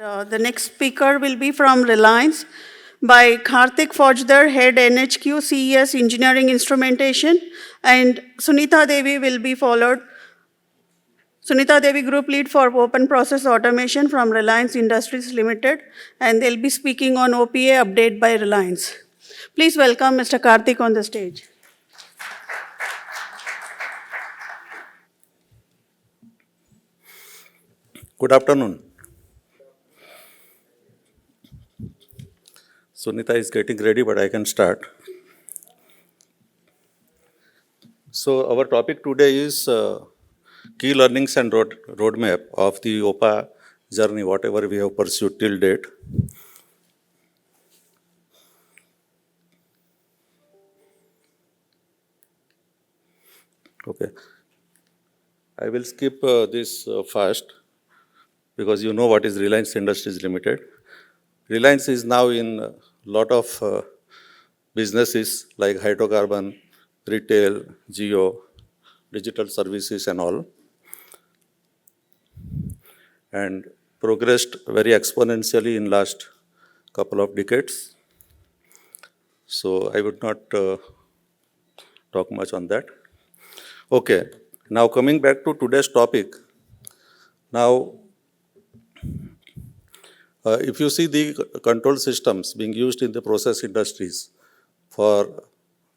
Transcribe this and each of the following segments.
The next speaker will be from Reliance by Kartik Fojdar, Head NHQ CES Engineering Instrumentation, and Sunita Devi will be followed. Sunita Devi, Group Lead for Open Process Automation from Reliance Industries Limited, and they'll be speaking on OPA update by Reliance. Please welcome Mr. Kartik on the stage. Good afternoon. Sunita is getting ready, but I can start. So our topic today is key learnings and roadmap of the OPA journey, whatever we have pursued till date. Okay. I will skip this fast because you know what is Reliance Industries Limited. Reliance is now in a lot of businesses like hydrocarbon, retail, geo, digital services and all, and progressed very exponentially in last couple of decades. So I would not talk much on that. Okay, now coming back to today's topic. Now, if you see the control systems being used in the process industries for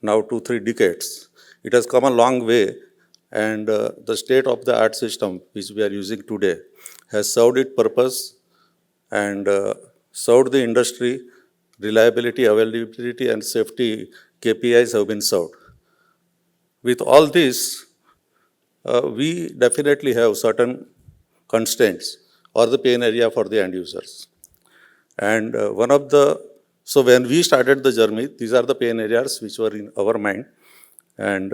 now 2-3 decades, it has come a long way, and the state-of-the-art system which we are using today has served its purpose and served the industry. Reliability, availability, and safety KPIs have been served. With all this, we definitely have certain constraints or the pain area for the end users. And so when we started the journey, these are the pain areas which were in our mind. And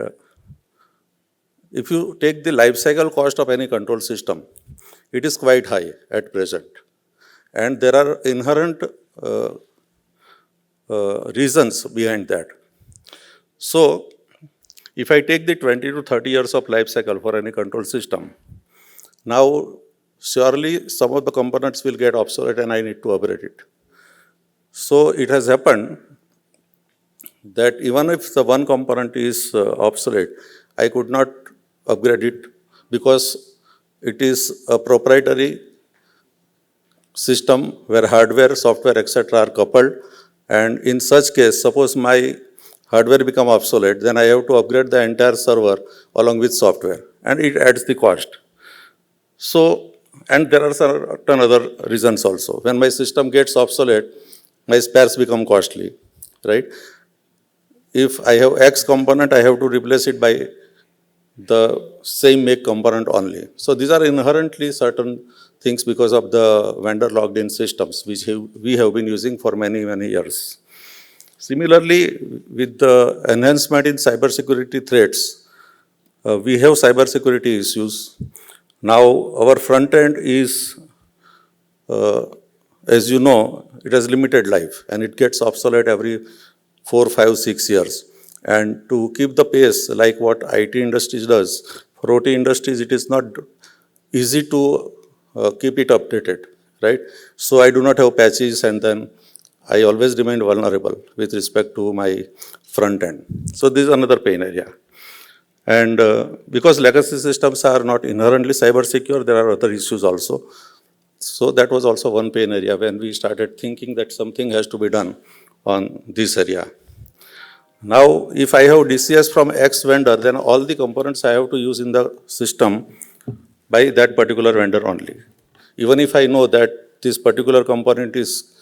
if you take the life cycle cost of any control system, it is quite high at present. And there are inherent reasons behind that. So if I take the 20 to 30 years of life cycle for any control system, now surely some of the components will get obsolete and I need to upgrade it. So it has happened that even if the one component is obsolete, I could not upgrade it because it is a proprietary system where hardware, software, etc. are coupled. And in such case, suppose my hardware become obsolete, then I have to upgrade the entire server along with software, and it adds the cost. So, and there are certain other reasons also. When my system gets obsolete, my spares become costly, right? If I have X component, I have to replace it by the same make component only. So these are inherently certain things because of the vendor logged in systems which we have been using for many, many years. Similarly, with the enhancement in cybersecurity threats, we have cybersecurity issues. Now, our front end is, as you know, it has limited life and it gets obsolete every 4, 5, 6 years. And to keep the pace like what IT industries does, for OT industries, it is not easy to keep it updated, right? So I do not have patches and then I always remain vulnerable with respect to my front end. So this is another pain area. And because legacy systems are not inherently cyber secure, there are other issues also. So that was also one pain area when we started thinking that something has to be done on this area. Now, if I have DCS from X vendor, then all the components I have to use in the system by that particular vendor only. Even if I know that this particular component is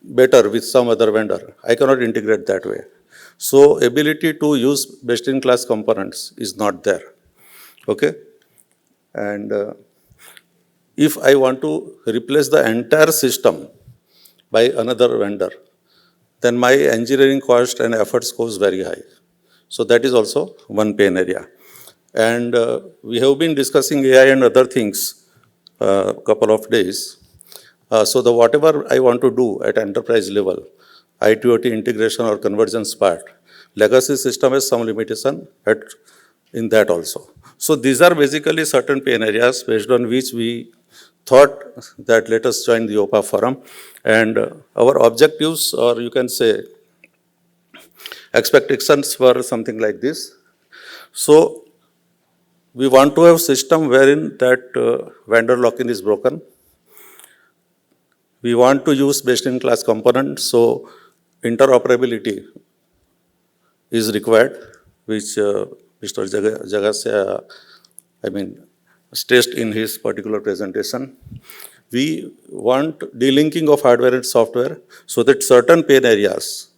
better with some other vendor, I cannot integrate that way. So ability to use best-in-class components is not there, okay? And if I want to replace the entire system by another vendor, then my engineering cost and efforts goes very high. So that is also one pain area. And we have been discussing AI and other things a couple of days. So the whatever I want to do at enterprise level, IT/OT integration or convergence part, legacy system has some limitation in that also. So these are basically certain pain areas based on which we thought that let us join the OPA forum. And our objectives, or you can say expectations, were something like this. So we want to have a system wherein that vendor lock-in is broken. We want to use best-in-class components, so interoperability is required, which Mr. Jagasya, stressed in his particular presentation. We want delinking of hardware and software so that certain pain areas,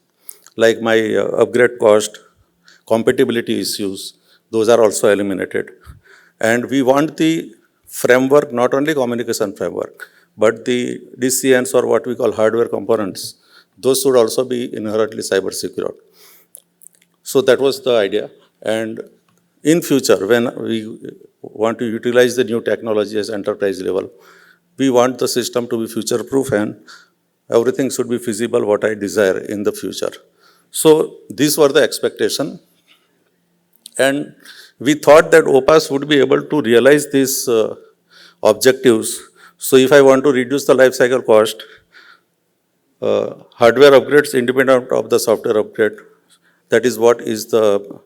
like my upgrade cost, compatibility issues, those are also eliminated. And we want the framework, not only communication framework, but the DCNs, or what we call hardware components, those should also be inherently cyber secure. So that was the idea. And in future, when we want to utilize the new technology as enterprise level, we want the system to be future proof and everything should be feasible what I desire in the future. So these were the expectation. And we thought that OPAs would be able to realize these objectives. So if I want to reduce the life cycle cost, hardware upgrades independent of the software upgrade, that is what is the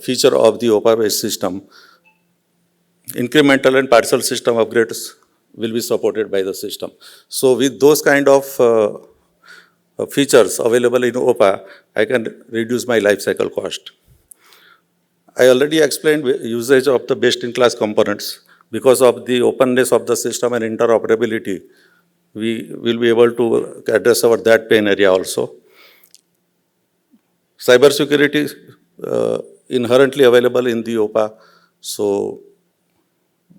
feature of the OPA-based system. Incremental and partial system upgrades will be supported by the system. So with those kind of features available in OPA, I can reduce my life cycle cost. I already explained usage of the best-in-class components. Because of the openness of the system and interoperability, we will be able to address that pain area also. Cybersecurity is inherently available in the OPA, so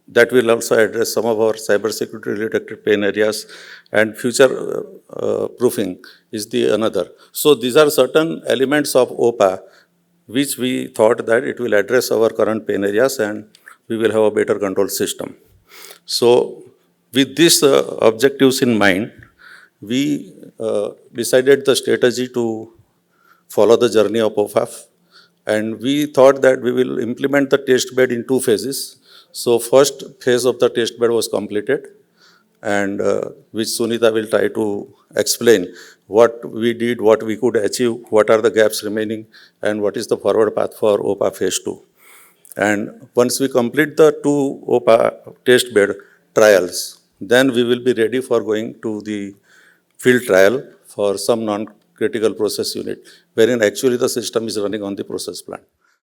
that will also address some of our cybersecurity related pain areas, and future proofing is the another. So these are certain elements of OPA which we thought that it will address our current pain areas and we will have a better control system. So with these objectives in mind, we decided the strategy to follow the journey of OPA, and we thought that we will implement the test bed in 2 phases. So first phase of the test bed was completed, and which Sunita will try to explain what we did, what we could achieve, what are the gaps remaining, and what is the forward path for OPA phase 2. And once we complete the 2 OPA test bed trials, then we will be ready for going to the field trial for some non-critical process unit, wherein actually the system is running on the process plant.